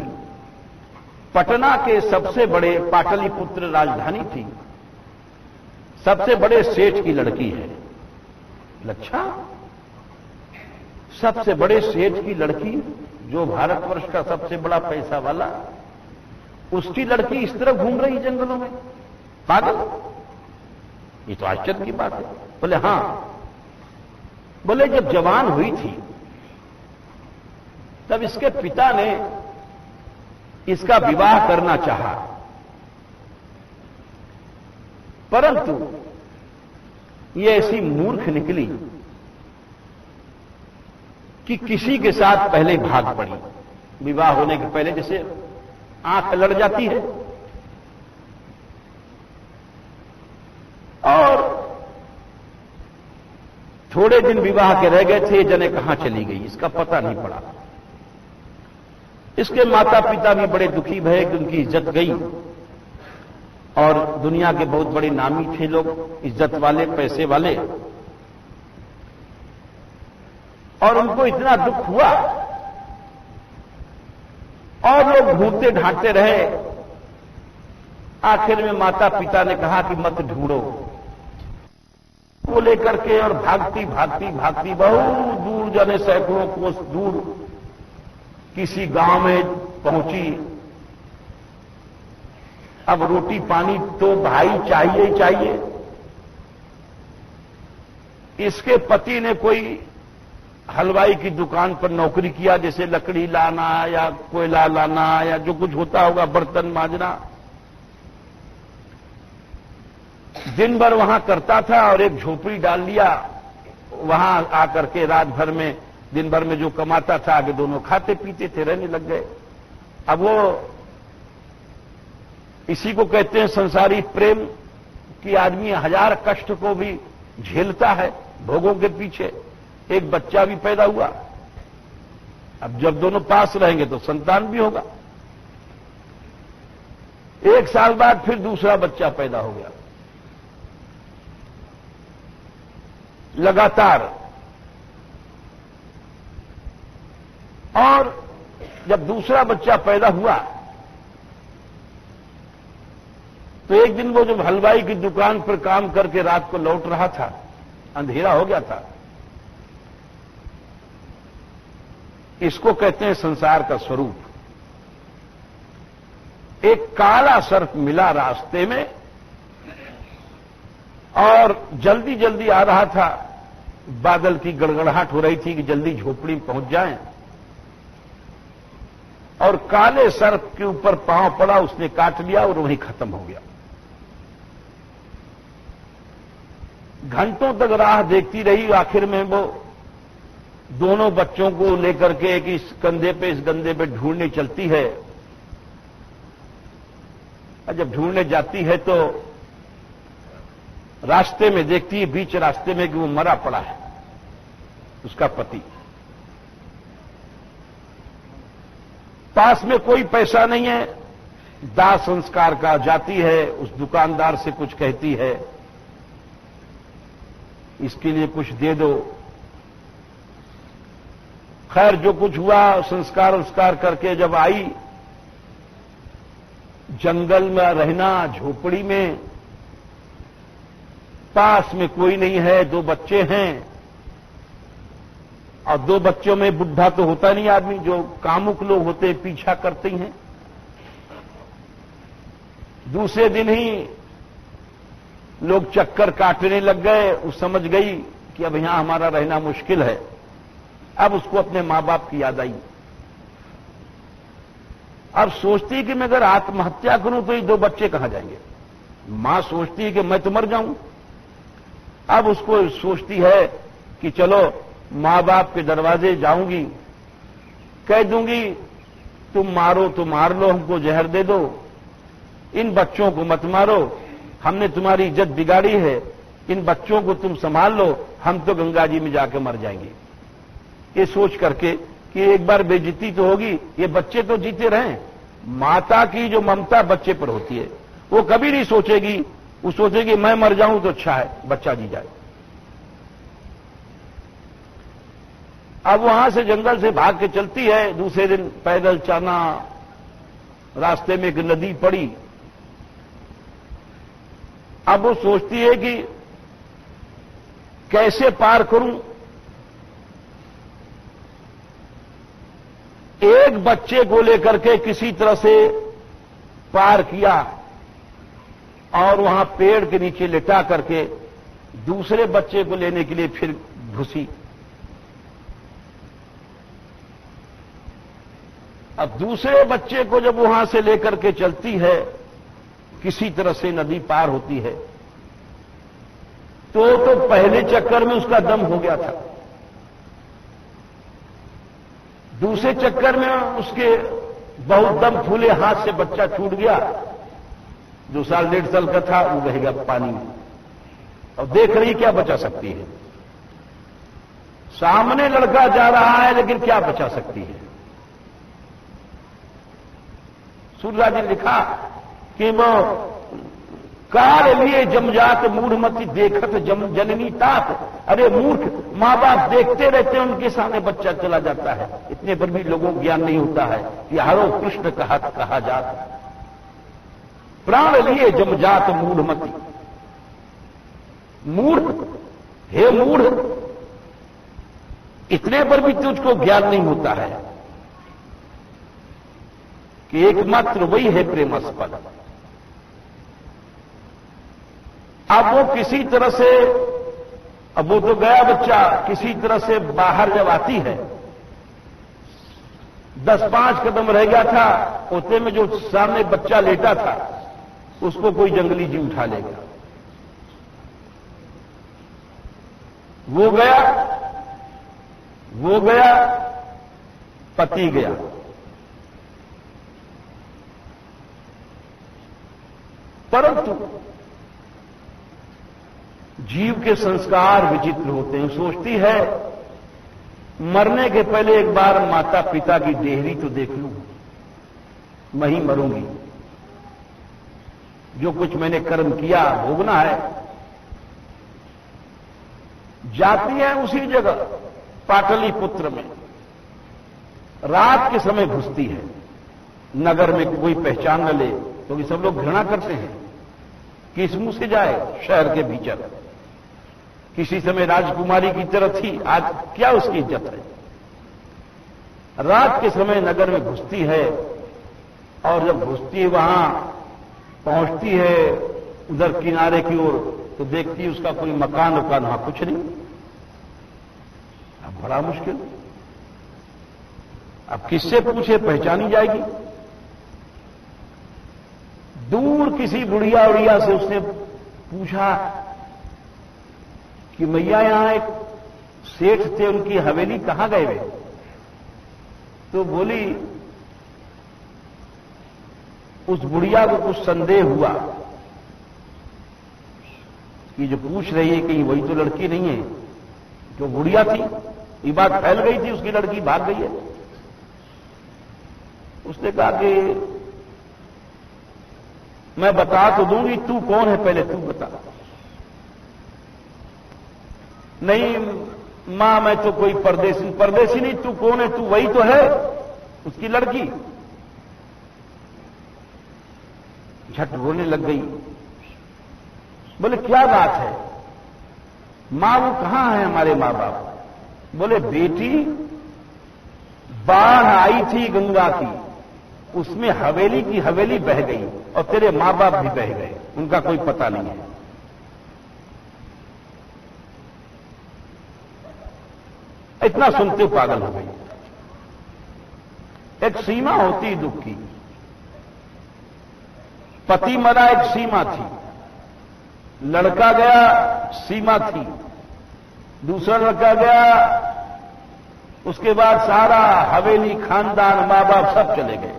पटना के सबसे बड़े, पाटलिपुत्र राजधानी थी, सबसे बड़े सेठ की लड़की है। अच्छा, सबसे बड़े सेठ की लड़की, जो भारतवर्ष का सबसे बड़ा पैसा वाला, उसकी लड़की इस तरह घूम रही जंगलों में, पागल? ये तो आश्चर्य की बात है। बोले हां। बोले जब जवान हुई थी तब इसके पिता ने इसका विवाह करना चाहा, परंतु ये ऐसी मूर्ख निकली कि किसी के साथ पहले भाग पड़ी। विवाह होने के पहले जैसे आंख लड़ जाती है, और थोड़े दिन विवाह के रह गए थे, जने कहां चली गई इसका पता नहीं पड़ा। इसके माता पिता भी बड़े दुखी भये कि उनकी इज्जत गई, और दुनिया के बहुत बड़े नामी थे लोग, इज्जत वाले, पैसे वाले, और उनको इतना दुख हुआ और लोग ढूंढते ढांढते रहे। आखिर में माता पिता ने कहा कि मत ढूंढो, वो लेकर के और भागती भागती भागती बहुत दूर जाने सैकड़ों कोस दूर किसी गांव में पहुंची। अब रोटी पानी तो भाई चाहिए ही चाहिए। इसके पति ने कोई हलवाई की दुकान पर नौकरी किया, जैसे लकड़ी लाना या कोयला लाना या जो कुछ होता होगा, बर्तन मांजना, दिन भर वहां करता था और एक झोपड़ी डाल लिया। वहां आकर के रात भर में दिन भर में जो कमाता था आगे दोनों खाते पीते थे, रहने लग गए। अब वो इसी को कहते हैं संसारी प्रेम कि आदमी हजार कष्ट को भी झेलता है भोगों के पीछे। एक बच्चा भी पैदा हुआ। अब जब दोनों पास रहेंगे तो संतान भी होगा। 1 साल बाद फिर दूसरा बच्चा पैदा हो गया। लगातार। और जब दूसरा बच्चा पैदा हुआ तो एक दिन वो जब हलवाई की दुकान पर काम करके रात को लौट रहा था, अंधेरा हो गया था। इसको कहते हैं संसार का स्वरूप। एक काला सर्प मिला रास्ते में और जल्दी जल्दी आ रहा था। बादल की गड़गड़ाहट हो रही थी कि जल्दी झोपड़ी में पहुंच जाएं। और काले सर्प के ऊपर पांव पड़ा, उसने काट लिया और वहीं खत्म हो गया। घंटों तक राह देखती रही। आखिर में वो दोनों बच्चों को लेकर के एक इस कंधे पे इस कंधे पे ढूंढने चलती है। और जब ढूंढने जाती है तो रास्ते में देखती है, बीच रास्ते में कि वो मरा पड़ा है, उसका पति। पास में कोई पैसा नहीं है। दाह संस्कार का जाती है, उस दुकानदार से कुछ कहती है, इसके लिए कुछ दे दो। खैर जो कुछ हुआ संस्कार करके जब आई, जंगल में रहना, झोपड़ी में, पास में कोई नहीं है, 2 बच्चे हैं। और 2 बच्चों में बुढ़ा तो होता नहीं आदमी, जो कामुक लोग होते पीछा करते हैं। दूसरे दिन ही लोग चक्कर काटने लग गए। वो समझ गई कि अब यहां हमारा रहना मुश्किल है। अब उसको अपने मां बाप की याद आई। अब सोचती कि मैं अगर आत्महत्या करूं तो ये 2 बच्चे कहां जाएंगे। मां सोचती है कि मैं तो मर जाऊं। अब उसको सोचती है कि चलो मां बाप के दरवाजे जाऊंगी, कह दूंगी तुम मारो तो मार लो, हमको जहर दे दो, इन बच्चों को मत मारो, हमने तुम्हारी इज्जत बिगाड़ी है, इन बच्चों को तुम संभाल लो, हम तो गंगा जी में जाकर मर जाएंगे। ये सोच करके कि एक बार बेइज्जती तो होगी, ये बच्चे तो जीते रहें। माता की जो ममता बच्चे पर होती है वो कभी नहीं सोचेगी, वो सोचेगी मैं मर जाऊं तो अच्छा है, बच्चा जी जाए। अब वहां से जंगल से भाग के चलती है। दूसरे दिन पैदल चलना, रास्ते में एक नदी पड़ी। अब वो सोचती है कि कैसे पार करूं। एक बच्चे को लेकर के किसी तरह से पार किया और वहां पेड़ के नीचे लिटा करके दूसरे बच्चे को लेने के लिए फिर घुसी। अब दूसरे बच्चे को जब वहां से लेकर के चलती है, किसी तरह से नदी पार होती है, तो पहले चक्कर में उसका दम हो गया था। दूसरे चक्कर में उसके बहुत दम फूले, हाथ से बच्चा छूट गया। 2 साल 1.5 साल का था, वो रहेगा पानी में। और देख रही क्या बचा सकती है। सामने लड़का जा रहा है लेकिन क्या बचा सकती है। सूर्यराज ने लिखा कि वो काल लिए जमजात मूढ़मति देखत जननी तात। अरे मूर्ख, मां बाप देखते रहते हैं, उनके सामने बच्चा चला जाता है। इतने पर भी लोगों को ज्ञान नहीं होता है कि हरो कृष्ण कहा जात। प्राण लिए जमजात मूढ़मति। मूर्ख हे मूढ़, इतने पर भी तुझको ज्ञान नहीं होता है कि एकमात्र वही है प्रेमास्पद। अब वो किसी तरह से, अब वो तो गया बच्चा, किसी तरह से बाहर जब आती है, 10-5 कदम रह गया था, उतने में जो सामने बच्चा लेटा था उसको कोई जंगली जीव उठा लेगा। वो गया, पति गया। परंतु जीव के संस्कार विचित्र होते हैं। सोचती है मरने के पहले एक बार माता पिता की देहरी तो देख लूं, मैं ही मरूंगी, जो कुछ मैंने कर्म किया भोगना है। जाती है उसी जगह पाटलिपुत्र में, रात के समय घुसती है। नगर में कोई पहचान न ले, क्योंकि सब लोग घृणा करते हैं कि इस मुंह से जाए शहर के भीतर। किसी समय राजकुमारी की तरह थी, आज क्या उसकी इज्जत है। रात के समय नगर में घुसती है, और जब घुसती है वहां पहुंचती है उधर किनारे की ओर, तो देखती है उसका कोई मकान वहां कुछ नहीं। अब बड़ा मुश्किल, अब किससे पूछे, पहचानी जाएगी। दूर किसी बुढ़िया उड़िया से उसने पूछा कि मैया यहां एक सेठ थे, उनकी हवेली कहां गए वे? तो बोली, उस बुढ़िया को कुछ संदेह हुआ कि जो पूछ रही है कहीं वही तो लड़की नहीं है जो बुढ़िया थी। ये बात फैल गई थी, उसकी लड़की भाग गई है। उसने कहा कि मैं बता तो दूंगी, तू कौन है पहले तू बता। नहीं मां, मैं तो कोई परदेसी नहीं, तू कौन है? तू वही तो है उसकी लड़की। झट रोने लग गई। बोले क्या बात है? मां वो कहां है हमारे मां बाप? बोले बेटी, बाढ़ आई थी गंगा की, उसमें हवेली की हवेली बह गई और तेरे मां बाप भी बह गए, उनका कोई पता नहीं है। इतना सुनते पागल हो गई। एक सीमा होती दुख की। पति मरा, एक सीमा थी। लड़का गया, सीमा थी। दूसरा लड़का गया, उसके बाद सारा हवेली, खानदान, मां बाप सब चले गए।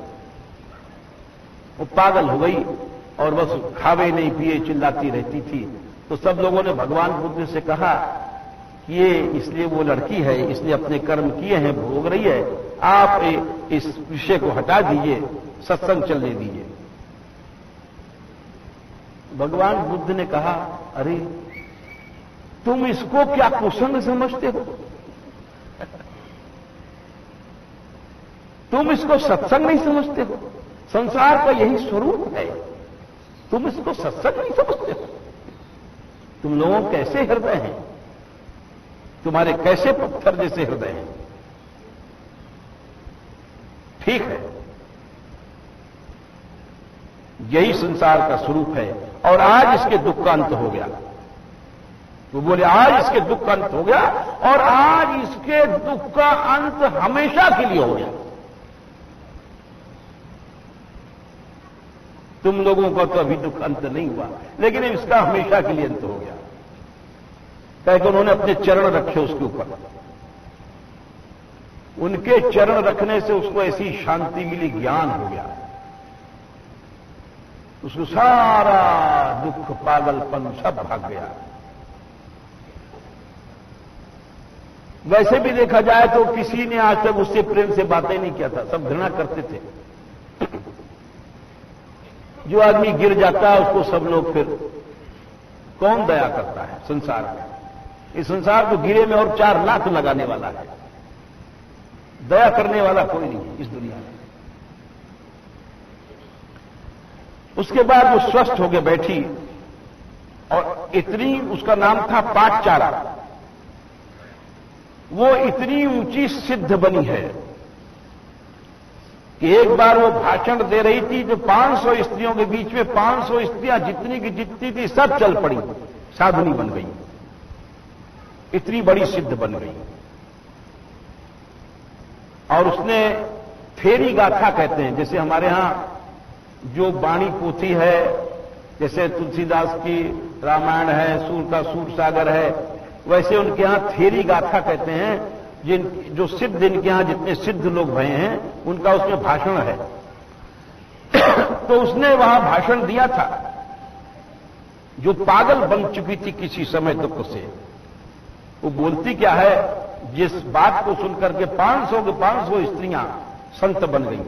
वो पागल हो गई और बस खावे नहीं पिए चिल्लाती रहती थी। तो सब लोगों ने भगवान बुद्ध से कहा कि ये इसलिए वो लड़की है, इसलिए अपने कर्म किए हैं, भोग रही है, आप इस विषय को हटा दीजिए, सत्संग चलने दीजिए। भगवान बुद्ध ने कहा, अरे तुम इसको क्या कुसंग समझते हो? तुम इसको सत्संग नहीं समझते हो? संसार का यही स्वरूप है, तुम इसको सत्संग नहीं समझते हो? तुम लोगों कैसे हृदय हैं, तुम्हारे कैसे पत्थर जैसे हृदय हैं। ठीक है, यही संसार का स्वरूप है और आज इसके दुख का अंत हो गया। वो बोले आज इसके दुख का अंत हो गया और आज इसके दुख का अंत हमेशा के लिए हो गया। तुम लोगों का तो अभी दुख अंत नहीं हुआ, लेकिन इसका हमेशा के लिए अंत हो गया। कह कि उन्होंने अपने चरण रखे उसके ऊपर। उनके चरण रखने से उसको ऐसी शांति मिली, ज्ञान हो गया, उसको सारा दुख, पागलपन सब भाग गया। वैसे भी देखा जाए तो किसी ने आज तक उससे प्रेम से बातें नहीं किया था, सब घृणा करते थे। जो आदमी गिर जाता है उसको सब लोग, फिर कौन दया करता है संसार में? इस संसार को गिरे में और 4 लाख लगाने वाला है, दया करने वाला कोई नहीं है इस दुनिया में। उसके बाद वो स्वस्थ होकर बैठी और इतनी, उसका नाम था पाठचारा। वो इतनी ऊंची सिद्ध बनी है कि एक बार वो भाषण दे रही थी, जो 500 स्त्रियों के बीच में 500 स्त्रियां जितनी की जितनी थी सब चल पड़ी, साधुनी बन गई, इतनी बड़ी सिद्ध बन गई। और उसने फेरी गाथा कहते हैं, जैसे हमारे यहां जो बाणी पोथी है, जैसे तुलसीदास की रामायण है, सूर का सूर सागर है, वैसे उनके यहां फेरी गाथा कहते हैं। जो सिद्ध इनके यहां जितने सिद्ध लोग भये हैं उनका उसमें भाषण है। तो उसने वहां भाषण दिया था, जो पागल बन चुकी थी किसी समय दुख से। वो बोलती क्या है, जिस बात को सुनकर के 500 के 500 स्त्रियां संत बन गई।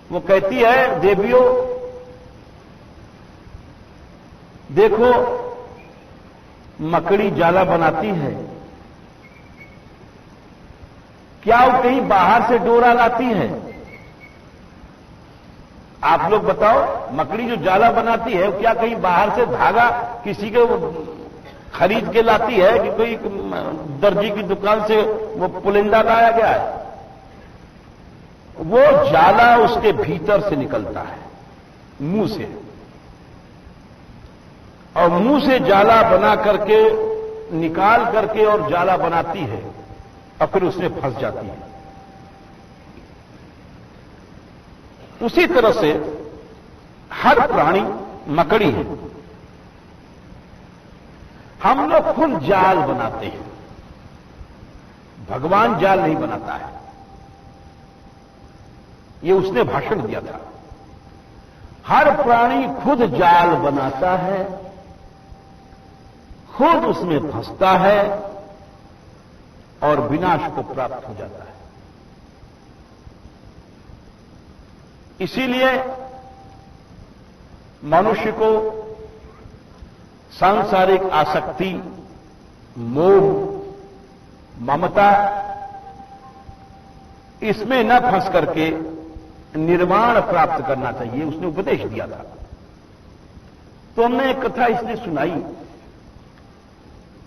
वो कहती है, देवियों देखो, मकड़ी जाला बनाती है, क्या वो कहीं बाहर से डोरा लाती है? आप लोग बताओ, मकड़ी जो जाला बनाती है क्या कहीं बाहर से धागा किसी के खरीद के लाती है कि कोई दर्जी की दुकान से वो पुलिंदा लाया गया है? वो जाला उसके भीतर से निकलता है, मुंह से, और मुंह से जाला बना करके निकाल करके और जाला बनाती है और फिर उसमें फंस जाती है। उसी तरह से हर प्राणी मकड़ी है। हम लोग खुद जाल बनाते हैं, भगवान जाल नहीं बनाता है। ये उसने भाषण दिया था। हर प्राणी खुद जाल बनाता है, खुद उसमें फंसता है और विनाश को प्राप्त हो जाता है। इसीलिए मनुष्य को सांसारिक आसक्ति, मोह, ममता, इसमें न फंस करके निर्वाण प्राप्त करना चाहिए, उसने उपदेश दिया था। तो हमने एक कथा इसलिए सुनाई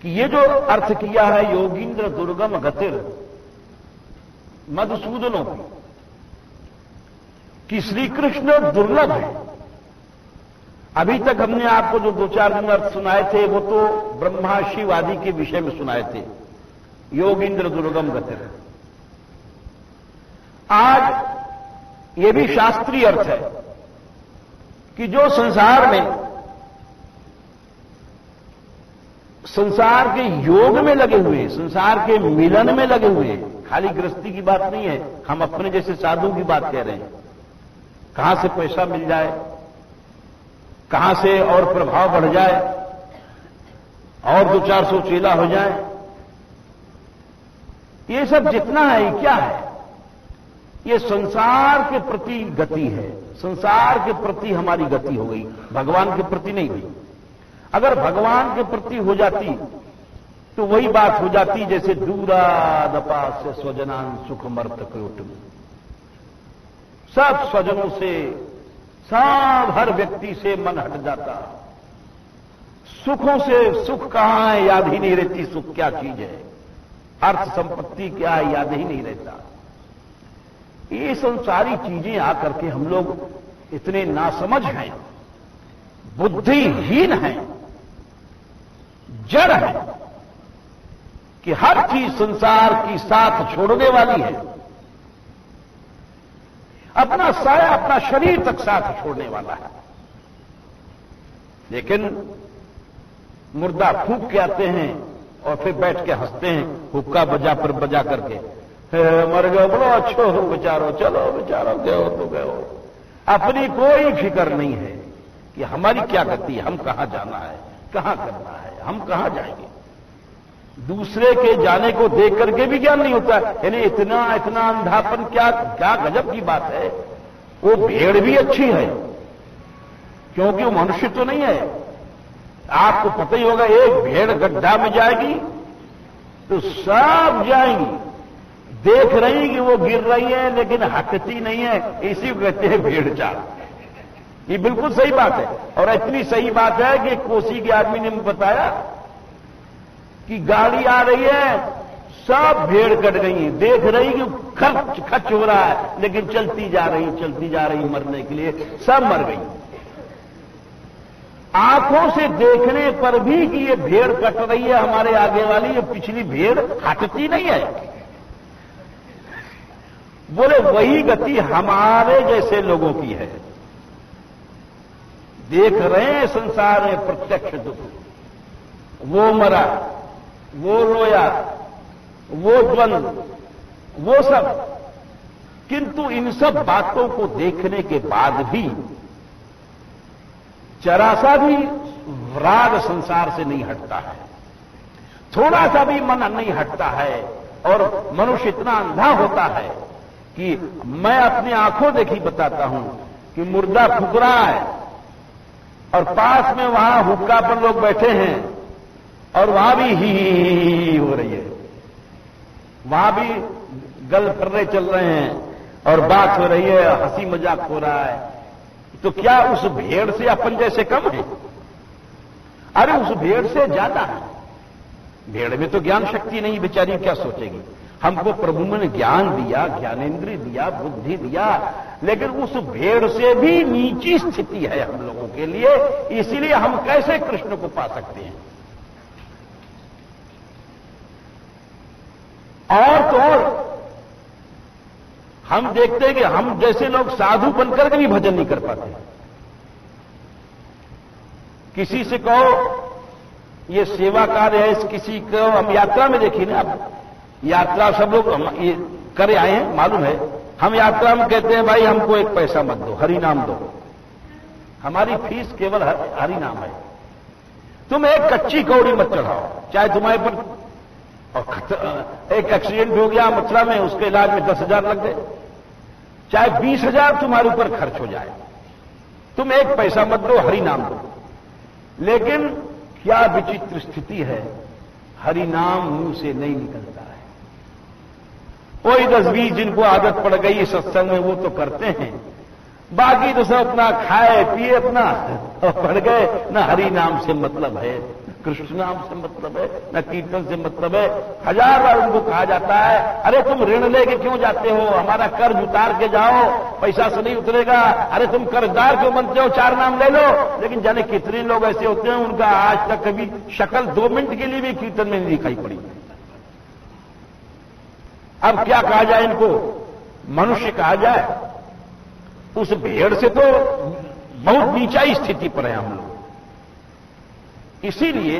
कि ये जो अर्थ किया है योगींद्र दुर्गम गतिर मधुसूदनों की, कि श्री कृष्ण दुर्लभ है। अभी तक हमने आपको जो 2-4 दिन अर्थ सुनाए थे वो तो ब्रह्मा शिव आदि के विषय में सुनाए थे, योगींद्र दुर्गम गतिर। आज ये भी शास्त्रीय अर्थ है कि जो संसार में, संसार के योग में लगे हुए, संसार के मिलन में लगे हुए, खाली गृहस्थी की बात नहीं है, हम अपने जैसे साधु की बात कह रहे हैं। कहां से पैसा मिल जाए, कहां से और प्रभाव बढ़ जाए, और 200-400 चेला हो जाए, ये सब जितना है ये क्या है? ये संसार के प्रति गति है। संसार के प्रति हमारी गति हो गई, भगवान के प्रति नहीं हुई। अगर भगवान के प्रति हो जाती तो वही बात हो जाती जैसे दूरादपास से स्वजनान सुख मर्त कोटम। सब स्वजनों से, सब हर व्यक्ति से मन हट जाता, सुखों से सुख कहां है याद ही नहीं रहती, सुख क्या चीज है, अर्थ संपत्ति क्या है याद ही नहीं रहता। ये संसारी चीजें आकर के हम लोग इतने नासमझ हैं, बुद्धिहीन हैं, जड़ हैं कि हर चीज संसार की साथ छोड़ने वाली है, अपना साया, अपना शरीर तक साथ छोड़ने वाला है। लेकिन मुर्दा फूंक के आते हैं और फिर बैठ के हंसते हैं, हुक्का बजा पर बजा करके, मर गए, बड़ो अच्छो हो बेचारो, चलो बेचारो गए हो तो गए हो। अपनी कोई फिक्र नहीं है कि हमारी क्या गति है, हम कहां जाना है, कहां करना है, हम कहां जाएंगे। दूसरे के जाने को देख करके भी ज्ञान नहीं होता, यानी इतना इतना अंधापन, क्या क्या गजब की बात है। वो भेड़ भी अच्छी है क्योंकि वो मनुष्य तो नहीं है। आपको पता ही होगा, एक भेड़ गड्ढा में जाएगी तो सब जाएंगी, देख रही कि वो गिर रही है लेकिन हटती नहीं है, इसी को कहते हैं भेड़ चाल। ये बिल्कुल सही बात है, और इतनी सही बात है कि कोसी के आदमी ने बताया कि गाड़ी आ रही है, सब भेड़ कट गई, देख रही कि खर्च खर्च हो रहा है, लेकिन चलती जा रही मरने के लिए, सब मर गई। आंखों से देखने पर भी कि ये भेड़ कट रही है हमारे आगे वाली, ये पिछली भेड़ हटती नहीं है। बोले वही गति हमारे जैसे लोगों की है। देख रहे हैं संसार में प्रत्यक्ष दुख, वो मरा, वो रोया, वो द्वंद, वो सब, किंतु इन सब बातों को देखने के बाद भी जरा सा भी राग संसार से नहीं हटता है, थोड़ा सा भी मन नहीं हटता है। और मनुष्य इतना अंधा होता है कि मैं अपनी आंखों देखी बताता हूं कि मुर्दा फूक रहा है और पास में वहां हुक्का पर लोग बैठे हैं और वहां भी ही हो रही है, वहां भी गल फर्रे चल रहे हैं और बात हो रही है, हंसी मजाक हो रहा है। तो क्या उस भेड़ से अपन जैसे कम है? अरे उस भेड़ से ज्यादा है। भेड़ में तो ज्ञान शक्ति नहीं, बेचारी क्या सोचेगी। हमको प्रभु ने ज्ञान दिया, ज्ञानेंद्रिय दिया, बुद्धि दिया, लेकिन उस भेड़ से भी नीची स्थिति है हम लोगों के लिए। इसीलिए हम कैसे कृष्ण को पा सकते हैं? और तो और हम देखते हैं कि हम जैसे लोग साधु बनकर के भी भजन नहीं कर पाते। किसी से कहो ये सेवा कार्य है, किसी को हम यात्रा में देखिए ना, अब यात्रा सब लोग हम ये करे आए हैं, मालूम है। हम यात्रा में कहते हैं भाई हमको एक पैसा मत दो, हरि नाम दो, हमारी फीस केवल हरि नाम है। तुम एक कच्ची कौड़ी मत चढ़ाओ, चाहे तुम्हारे पर और एक एक्सीडेंट हो गया मथुरा में, उसके इलाज में 10,000 लग गए, चाहे 20,000 तुम्हारे ऊपर खर्च हो जाए, तुम एक पैसा मत दो, हरि नाम दो। लेकिन क्या विचित्र स्थिति है, हरि नाम मुंह से नहीं निकलता है। कोई 10-20 जिनको आदत पड़ गई सत्संग में वो तो करते हैं, बाकी तो सब अपना खाए पिए अपना पड़ गए, न हरि नाम से मतलब है, कृष्ण नाम से मतलब है, न कीर्तन से मतलब है। 1000 बार उनको कहा जाता है अरे तुम ऋण लेके क्यों जाते हो, हमारा कर्ज उतार के जाओ, पैसा से नहीं उतरेगा। अरे तुम कर्जदार क्यों बनते हो, 4 नाम ले लो। लेकिन जाने कितने लोग ऐसे होते हैं उनका आज तक कभी शक्ल 2 मिनट के लिए भी कीर्तन में नहीं दिखाई पड़ी। अब क्या कहा जाए इनको, मनुष्य कहा जाए? उस भेड़ से तो बहुत नीचा स्थिति पर है हम लोग। इसीलिए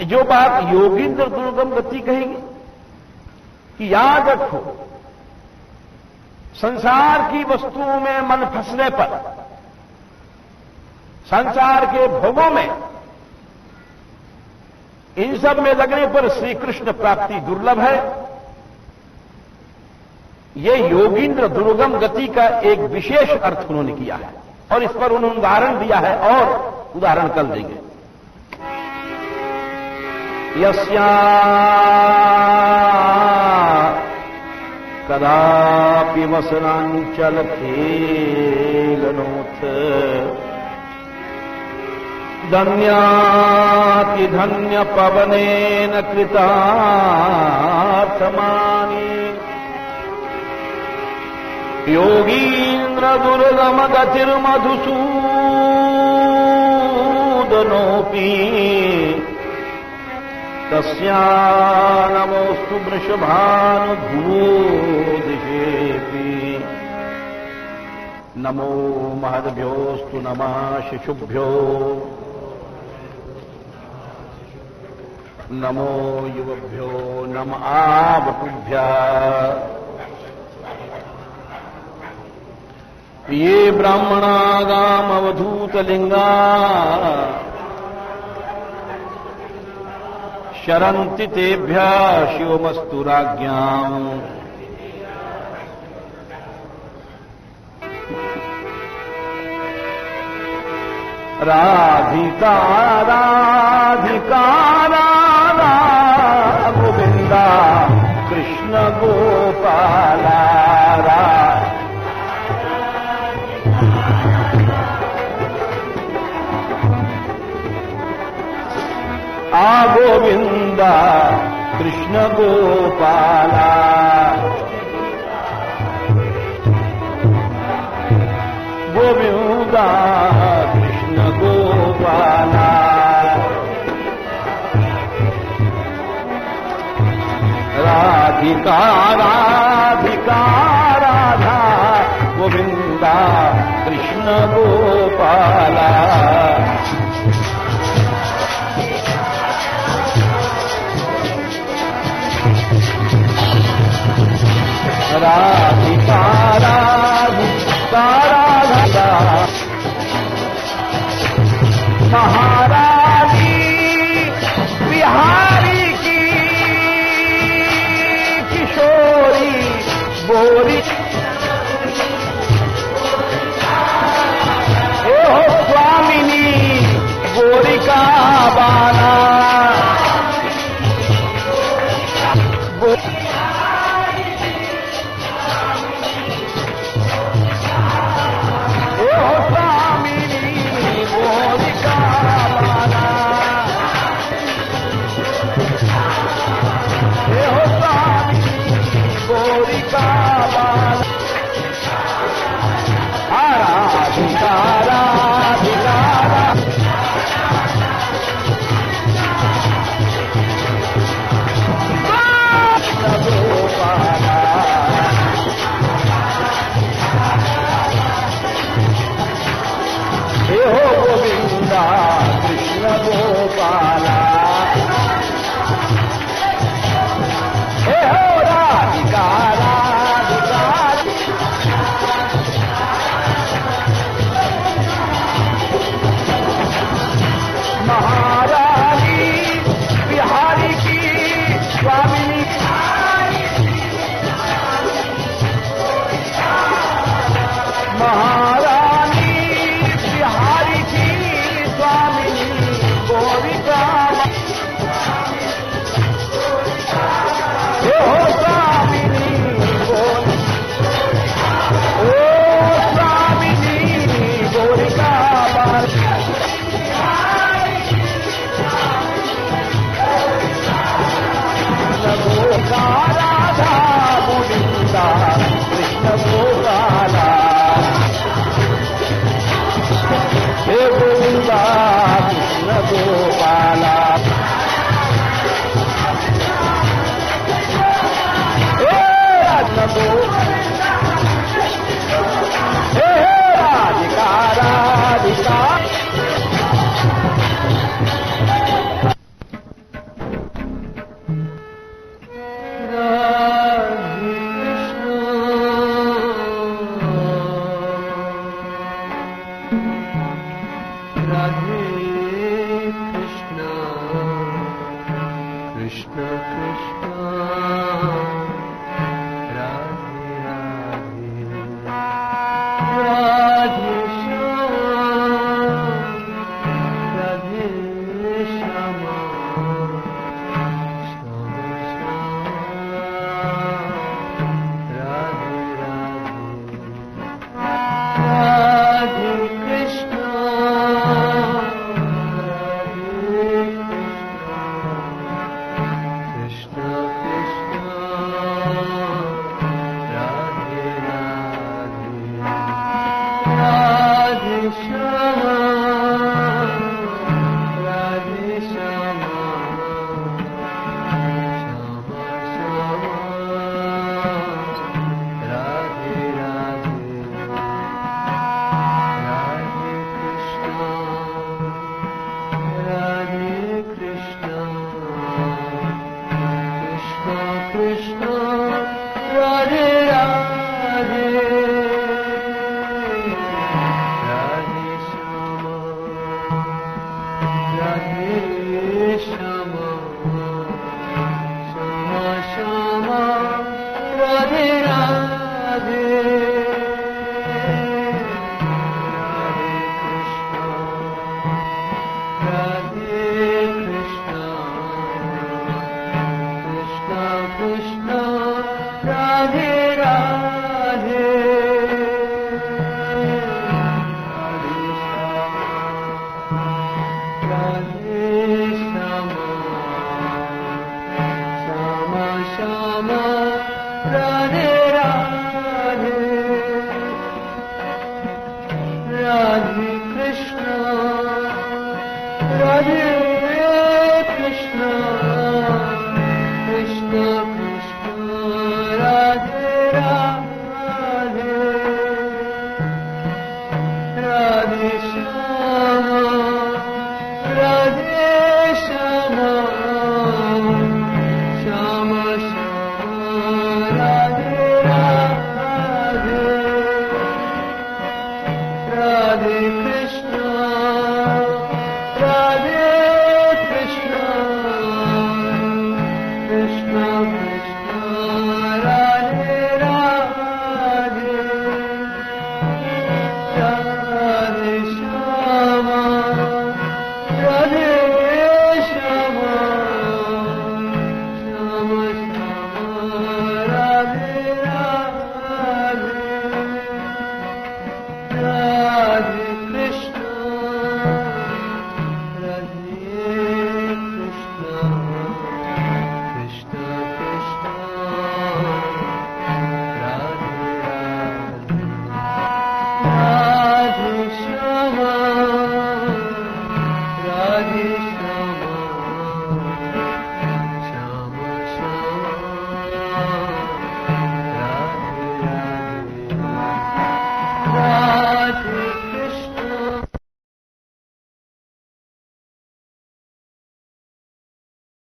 जो बात योगींद्र दुर्गम गति कहेंगे कि याद रखो, संसार की वस्तुओं में मन फंसने पर, संसार के भोगों में, इन सब में लगने पर श्री कृष्ण प्राप्ति दुर्लभ है। यह योगींद्र दुर्गम गति का एक विशेष अर्थ उन्होंने किया है और इस पर उन्होंने उदाहरण दिया है, और उदाहरण कल देंगे। यस्या कदापि वसनांचल खेलनोथ धन्याति धन्य पवनेन कृतार्थमानि योगींद्र दुर्गम गतिर्मधुसूदनोऽपि तस्या नमोस्तु वृषभानुभूदिशेऽपि नमो महद्भ्योस्तु नमः शिशुभ्यो नमो युवभ्यो नमः आवटुभ्यः ये ब्राह्मणागामवधूतलिंगा शरन्ति तेभ्यः शिवमस्तु राज्ञाम् राधिका राधिका राधा गोविंदा कृष्ण गोपाला गोविंदा कृष्ण गोपाला गोविंदा कृष्ण गोपाला राधिका राधिका राधा गोविंदा कृष्ण गोपाला राधिका राधिका राधा महारानी बिहारी की किशोरी गोरी ओ स्वामिनी गोरिका बाला कृष्ण गोपाला हे हो राधिका राधिका महारानी बिहारी की स्वामिनी महारानी बिहारी की स्वामिनी गोरिका हो स्वामिनी ओ स्वामिनी गोरिका गोका राधा गोविंदा कृष्ण गोपाला हे गोविंदा कृष्ण गोपाला हे राधिका राधिका Krishna राम राधे